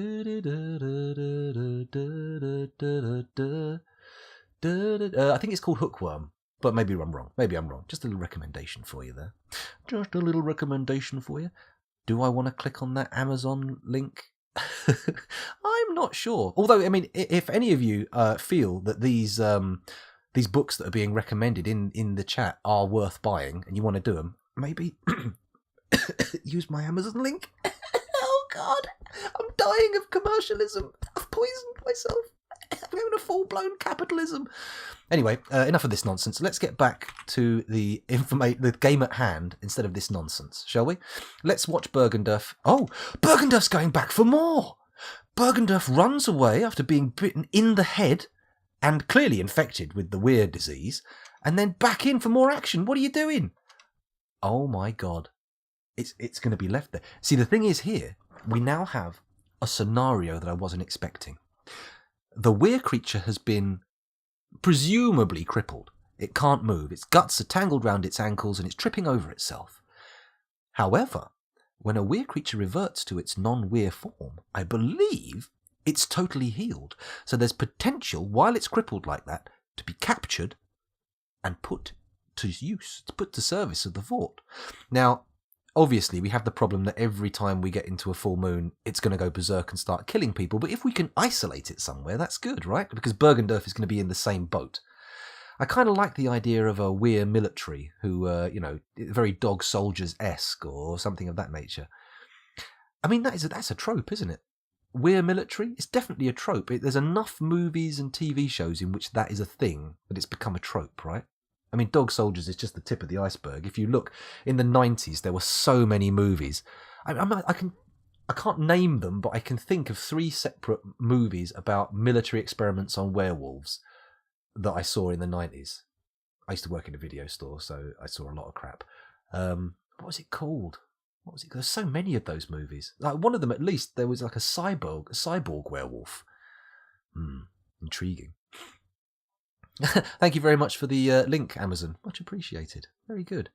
think it's called Hookworm, but maybe I'm wrong. Just a little recommendation for you there. Just a little recommendation for you. Do I want to click on that Amazon link? I'm not sure. Although, I mean, if any of you feel that these books that are being recommended in the chat are worth buying and you want to do them, maybe use my Amazon link. Oh, God. I'm dying of commercialism. I've poisoned myself. I'm having a full-blown capitalism. Anyway, enough of this nonsense. Let's get back to the game at hand instead of this nonsense, shall we? Let's watch Bergendorf. Oh, Bergendorf's going back for more. Bergendorf runs away after being bitten in the head and clearly infected with the weird disease, and then back in for more action. What are you doing? Oh my God. It's going to be left there. See, the thing is here, we now have a scenario that I wasn't expecting. The weird creature has been presumably crippled. It can't move. Its guts are tangled round its ankles and it's tripping over itself. However, when a weird creature reverts to its non-weird form, I believe it's totally healed. So there's potential, while it's crippled like that, to be captured and put to use, to put to service of the Vought. Now, obviously, we have the problem that every time we get into a full moon, it's going to go berserk and start killing people. But if we can isolate it somewhere, that's good, right? Because Bergendorf is going to be in the same boat. I kind of like the idea of a weir military who, very dog soldiers-esque or something of that nature. I mean, that's a trope, isn't it? Weir military? It's definitely a trope. There's enough movies and TV shows in which that is a thing that it's become a trope, right? I mean, dog soldiers is just the tip of the iceberg. If you look, in the 90s, there were so many movies. I can't name them, but I can think of 3 separate movies about military experiments on werewolves that I saw in the 90s. I used to work in a video store, so I saw a lot of crap. What was it called? There's so many of those movies. Like one of them, at least, there was like a cyborg werewolf. Intriguing. Thank you very much for the link, Amazon. Much appreciated. Very good.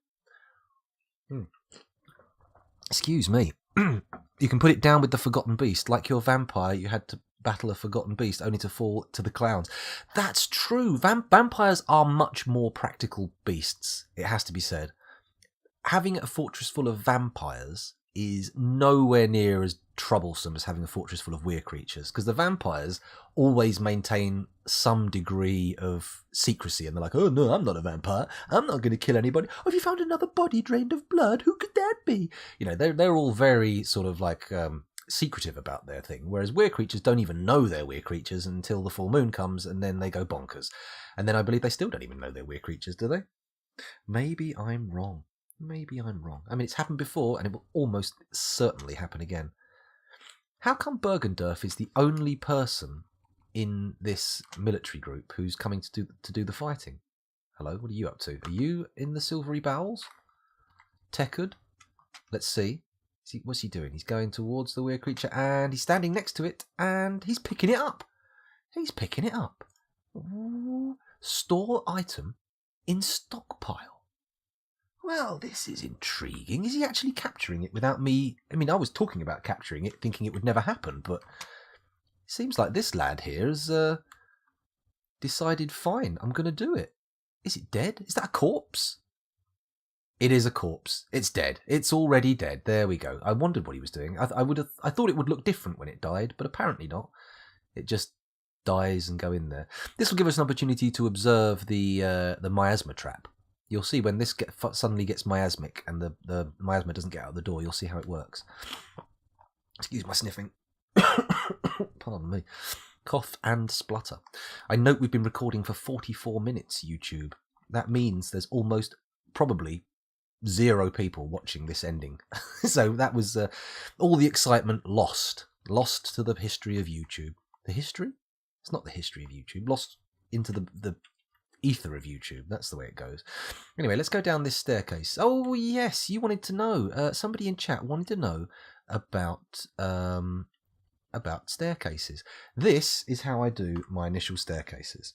Excuse me. You can put it down with the Forgotten Beast. Like your vampire, you had to battle a Forgotten Beast only to fall to the clowns. That's true. Vampires are much more practical beasts, it has to be said. Having a fortress full of vampires is nowhere near as troublesome as having a fortress full of weird creatures, because the vampires always maintain some degree of secrecy, and they're like, oh no, I'm not a vampire, I'm not going to kill anybody. Oh, have you found another body drained of blood? Who could that be? You know, they're all very sort of like secretive about their thing, whereas weird creatures don't even know they're weird creatures until the full moon comes, and then they go bonkers. And then I believe they still don't even know they're weird creatures, do they? Maybe I'm wrong. I mean, it's happened before, and it will almost certainly happen again. How come Bergendorf is the only person in this military group who's coming to do the fighting? Hello, what are you up to? Are you in the Silvery Bowels? Tekkud? Let's see. What's he doing? He's going towards the weird creature, and he's standing next to it, and he's picking it up. Ooh. Store item in stockpile. Well, this is intriguing. Is he actually capturing it without me? I mean, I was talking about capturing it, thinking it would never happen, but it seems like this lad here has decided, fine, I'm going to do it. Is it dead? Is that a corpse? It is a corpse. It's dead. It's already dead. There we go. I wondered what he was doing. I thought it would look different when it died, but apparently not. It just dies and go in there. This will give us an opportunity to observe the miasma trap. You'll see when this suddenly gets miasmic and the miasma doesn't get out the door, you'll see how it works. Excuse my sniffing. Pardon me. Cough and splutter. I note we've been recording for 44 minutes, YouTube. That means there's almost probably 0 people watching this ending. So that was all the excitement lost to the history of YouTube. The history? It's not the history of YouTube. Lost into the ether of YouTube. That's the way it goes. Anyway, let's go down this staircase. Oh yes, you wanted to know. Somebody in chat wanted to know about staircases. This is how I do my initial staircases.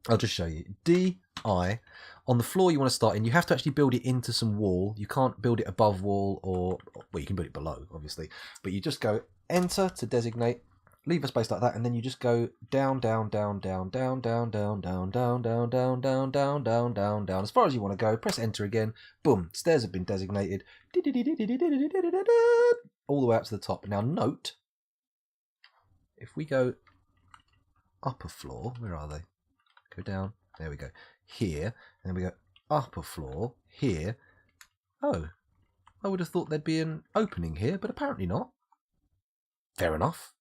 I'll just show you. D eye. On the floor you want to start in, you have to actually build it into some wall. You can't build it above wall or, well, you can build it below, obviously. But you just go enter to designate, leave a space like that, and then you just go down, down, down, down, down, down, down, down, down, down, down, down, down, down, down, down, as far as you want to go. Press enter again. Boom, stairs have been designated. All the way up to the top. Now note, if we go upper floor, where are they? Go down. There we go. Here, and then we go upper floor here. Oh, I would have thought there'd be an opening here, but apparently not. Fair enough.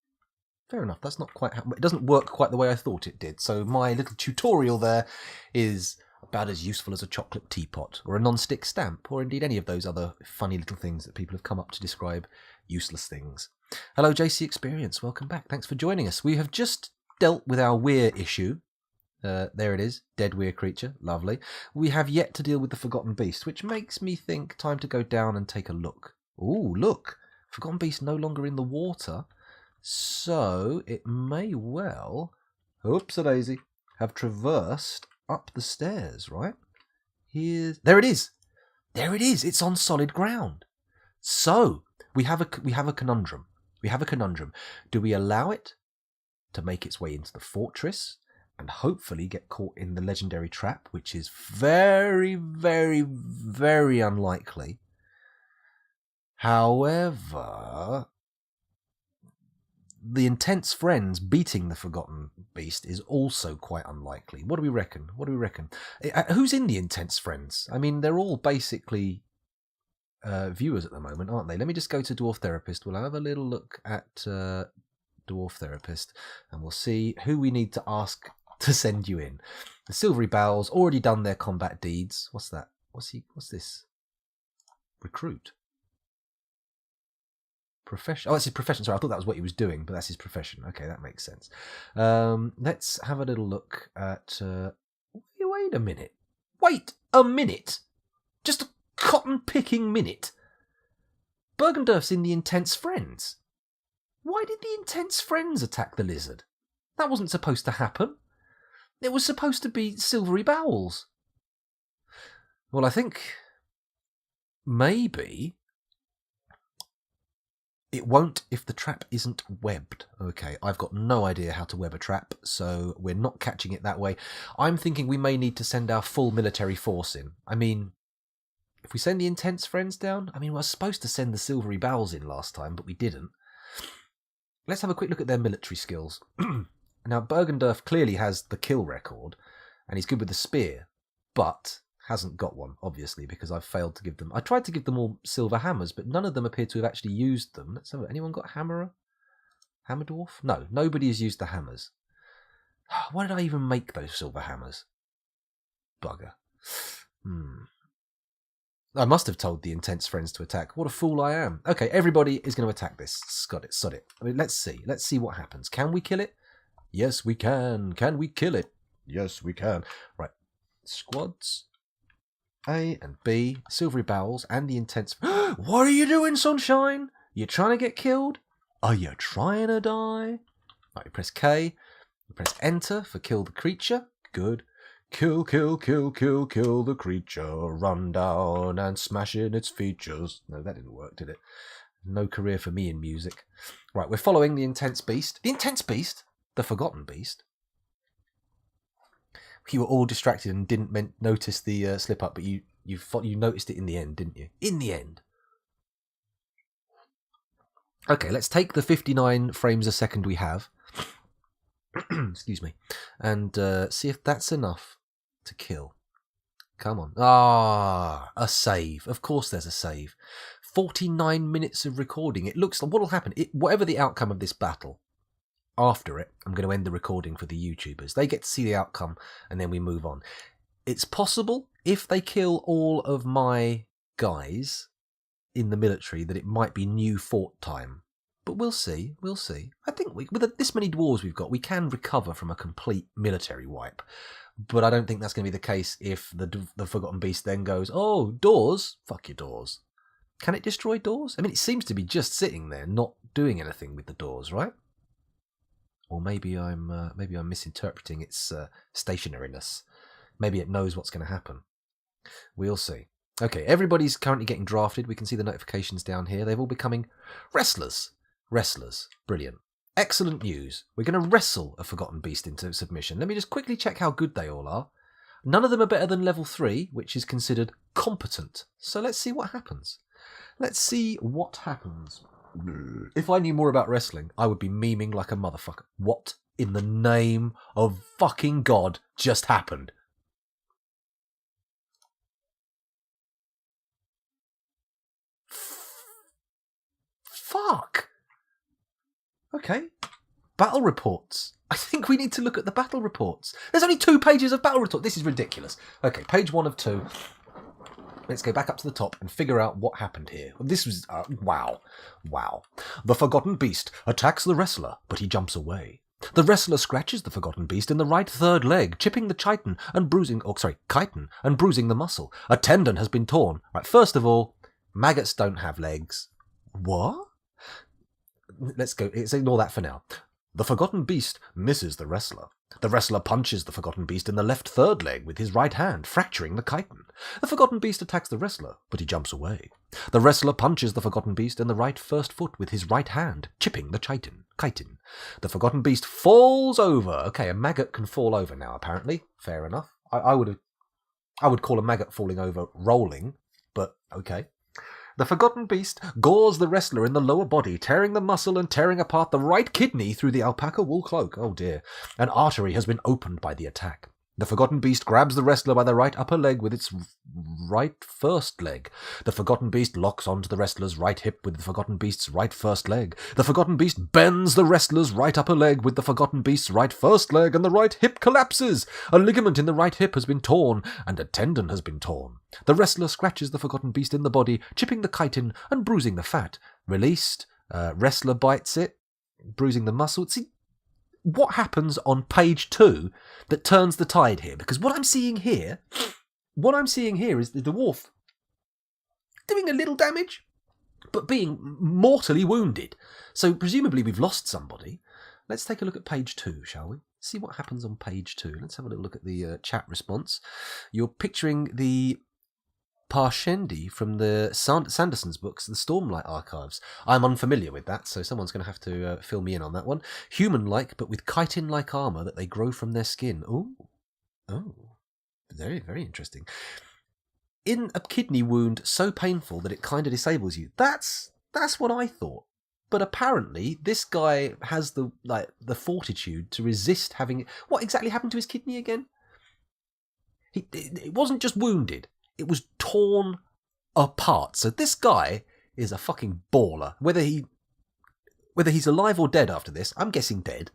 Fair enough. That's not quite it doesn't work quite the way I thought it did. So my little tutorial there is about as useful as a chocolate teapot or a non-stick stamp, or indeed any of those other funny little things that people have come up to describe useless things. Hello, JC Experience. Welcome back. Thanks for joining us. We have just dealt with our weir issue. There it is, dead weir creature, lovely. We have yet to deal with the Forgotten Beast, which makes me think time to go down and take a look. Ooh, look, Forgotten Beast no longer in the water, so it may well, oops-a-daisy, have traversed up the stairs, right? There it is, it's on solid ground. So, we have a conundrum. Do we allow it to make its way into the fortress and hopefully get caught in the legendary trap, which is very, very, very unlikely? However, the intense friends beating the Forgotten Beast is also quite unlikely. What do we reckon? Who's in the intense friends? I mean, they're all basically viewers at the moment, aren't they? Let me just go to Dwarf Therapist. We'll have a little look at Dwarf Therapist, and we'll see who we need to ask to send you in. The Silvery Bowels already done their combat deeds. What's that? What's this? Recruit. Profession. Oh, that's his profession. Sorry, I thought that was what he was doing, but that's his profession. Okay, that makes sense. Let's have a little look at... Wait a minute. Just a cotton-picking minute. Bergendorf's in the Intense Friends. Why did the Intense Friends attack the lizard? That wasn't supposed to happen. It was supposed to be Silvery Bowels. Well, I think maybe it won't if the trap isn't webbed. Okay, I've got no idea how to web a trap, so we're not catching it that way. I'm thinking we may need to send our full military force in. I mean, if we send the Intense Friends down, I mean, we were supposed to send the Silvery Bowels in last time, but we didn't. Let's have a quick look at their military skills. Now, Bergendorf clearly has the kill record, and he's good with the spear, but hasn't got one, obviously, because I've failed to give them... I tried to give them all silver hammers, but none of them appear to have actually used them. Let's have a... Anyone got Hammer Dwarf? No, nobody has used the hammers. Why did I even make those silver hammers? Bugger. I must have told the Intense Friends to attack. What a fool I am. Okay, everybody is going to attack this. Sod it. I mean, let's see. Let's see what happens. Can we kill it? Yes, we can. Can we kill it? Yes, we can. Right. Squads. A and B. Silvery Bowels and the Intense... What are you doing, Sunshine? You trying to get killed? Are you trying to die? Right, you press K. You press Enter for kill the creature. Good. Kill the creature. Run down and smash in its features. No, that didn't work, did it? No career for me in music. Right, we're following the Intense Beast. The Intense Beast? The Forgotten Beast. You were all distracted and didn't notice the slip up, but you noticed it in the end, didn't you? In the end. Okay, let's take the 59 frames a second we have. Excuse me. And see if that's enough to kill. Come on. A save. Of course there's a save. 49 minutes of recording. It looks like what will happen. Whatever the outcome of this battle, after it, I'm going to end the recording for the YouTubers. They get to see the outcome, and then we move on. It's possible, if they kill all of my guys in the military, that it might be new fort time. But we'll see. I think with this many dwarves we've got, we can recover from a complete military wipe. But I don't think that's going to be the case if the Forgotten Beast then goes, oh, doors? Fuck your doors. Can it destroy doors? I mean, it seems to be just sitting there, not doing anything with the doors, right? Or maybe I'm misinterpreting its stationariness. Maybe it knows what's going to happen. We'll see. Okay, everybody's currently getting drafted. We can see the notifications down here. They're all becoming wrestlers. Wrestlers. Brilliant. Excellent news. We're going to wrestle a Forgotten Beast into submission. Let me just quickly check how good they all are. None of them are better than level 3, which is considered competent. So let's see what happens. Let's see what happens. If I knew more about wrestling, I would be memeing like a motherfucker. What in the name of fucking God just happened? Fuck. Okay. Battle reports. I think we need to look at the battle reports. There's only 2 pages of battle report. This is ridiculous. Okay, page 1 of 2. Let's go back up to the top and figure out what happened here. This was... wow. Wow. The Forgotten Beast attacks the wrestler, but he jumps away. The wrestler scratches the Forgotten Beast in the right third leg, chipping the chitin and bruising... chitin and bruising the muscle. A tendon has been torn. Right, first of all, maggots don't have legs. What? Let's go... Let's ignore that for now. The Forgotten Beast misses the wrestler. The wrestler punches the Forgotten Beast in the left third leg with his right hand, fracturing the chitin. The Forgotten Beast attacks the wrestler, but he jumps away. The wrestler punches the Forgotten Beast in the right first foot with his right hand, chipping the chitin. The Forgotten Beast falls over. Okay, a maggot can fall over now, apparently. Fair enough. I would call a maggot falling over rolling, but okay. The Forgotten Beast gores the wrestler in the lower body, tearing the muscle and tearing apart the right kidney through the alpaca wool cloak. Oh dear. An artery has been opened by the attack. The Forgotten Beast grabs the wrestler by the right upper leg with its right first leg. The Forgotten Beast locks onto the wrestler's right hip with the Forgotten Beast's right first leg. The Forgotten Beast bends the wrestler's right upper leg with the Forgotten Beast's right first leg, and the right hip collapses. A ligament in the right hip has been torn, and a tendon has been torn. The wrestler scratches the Forgotten Beast in the body, chipping the chitin and bruising the fat. Released. Wrestler bites it, bruising the muscle. See, what happens on page 2 that turns the tide here? Because what I'm seeing here is the dwarf doing a little damage, but being mortally wounded. So presumably we've lost somebody. Let's take a look at page 2, shall we? See what happens on page 2. Let's have a little look at the chat response. You're picturing the Parshendi from the Sanderson's books, the Stormlight Archives. I'm unfamiliar with that, so someone's going to have to fill me in on that one. Human-like, but with chitin-like armour that they grow from their skin. Oh, very, very interesting. In a kidney wound so painful that it kind of disables you. That's what I thought. But apparently, this guy has the fortitude to resist having... What exactly happened to his kidney again? It wasn't just wounded. It was torn apart. So this guy is a fucking baller. Whether he's alive or dead after this, I'm guessing dead.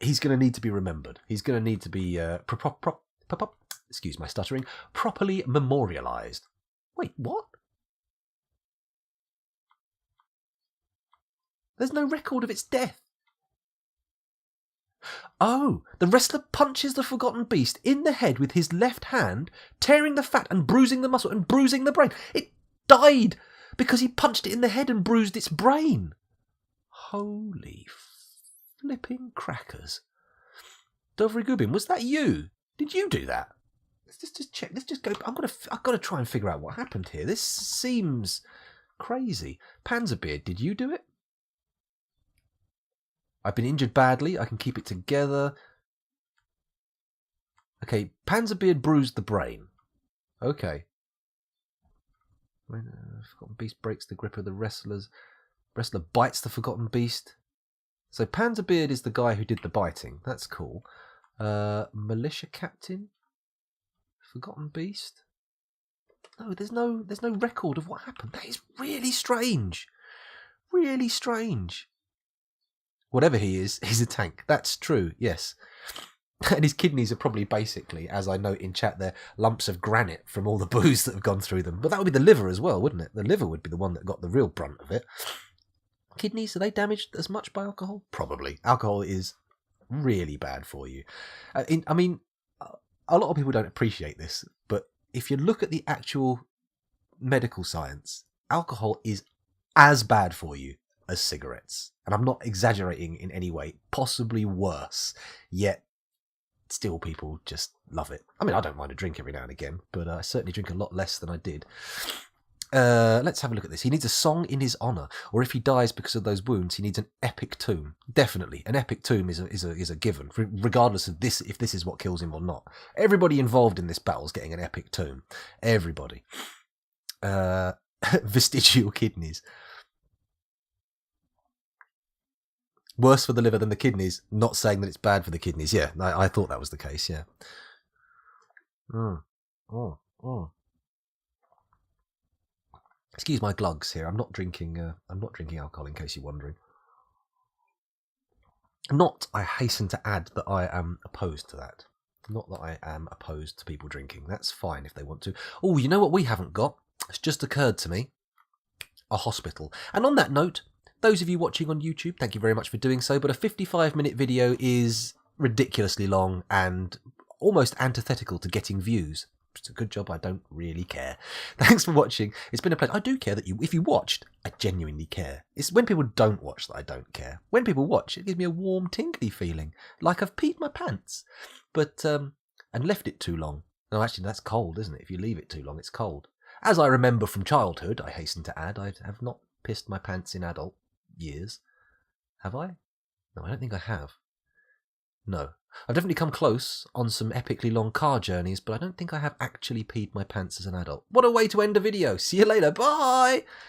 He's going to need to be remembered. He's going to need to be excuse my stuttering, properly memorialized. Wait, what? There's no record of its death. Oh, the wrestler punches the Forgotten Beast in the head with his left hand, tearing the fat and bruising the muscle and bruising the brain. It died because he punched it in the head and bruised its brain. Holy flipping crackers. Dovry Gubin, was that you? Did you do that? Let's just check. Let's just go. I've got to try and figure out what happened here. This seems crazy. Panzerbeard, did you do it? I've been injured badly. I can keep it together. Okay, Panzerbeard bruised the brain. Okay. When Forgotten Beast breaks the grip of the wrestlers. Wrestler bites the Forgotten Beast. So Panzerbeard is the guy who did the biting. That's cool. Militia Captain. Forgotten Beast. No, there's no record of what happened. That is really strange. Really strange. Whatever he is, he's a tank. That's true, yes. And his kidneys are probably basically, as I note in chat there, lumps of granite from all the booze that have gone through them. But that would be the liver as well, wouldn't it? The liver would be the one that got the real brunt of it. Kidneys, are they damaged as much by alcohol? Probably. Alcohol is really bad for you. I mean, a lot of people don't appreciate this, but if you look at the actual medical science, alcohol is as bad for you as cigarettes. And I'm not exaggerating in any way, possibly worse. Yet, still people just love it. I mean, I don't mind a drink every now and again, but I certainly drink a lot less than I did. Let's have a look at this. He needs a song in his honour, or if he dies because of those wounds, he needs an epic tomb. Definitely, an epic tomb is a given, regardless of this, if this is what kills him or not. Everybody involved in this battle is getting an epic tomb. Everybody. Vestigial kidneys. Worse for the liver than the kidneys. Not saying that it's bad for the kidneys. Yeah, I thought that was the case. Yeah. Excuse my glugs here. I'm not drinking alcohol, in case you're wondering. Not, I hasten to add, that I am opposed to that. Not that I am opposed to people drinking. That's fine if they want to. Oh, you know what we haven't got? It's just occurred to me. A hospital. And on that note, those of you watching on YouTube, thank you very much for doing so, but a 55-minute video is ridiculously long and almost antithetical to getting views. It's a good job I don't really care. Thanks for watching. It's been a pleasure. I do care that if you watched, I genuinely care. It's when people don't watch that I don't care. When people watch, it gives me a warm, tingly feeling, like I've peed my pants, but and left it too long. No, actually, that's cold, isn't it? If you leave it too long, it's cold. As I remember from childhood, I hasten to add, I have not pissed my pants in adult years. Have I? No, I don't think I have. No. I've definitely come close on some epically long car journeys, but I don't think I have actually peed my pants as an adult. What a way to end a video. See you later. Bye!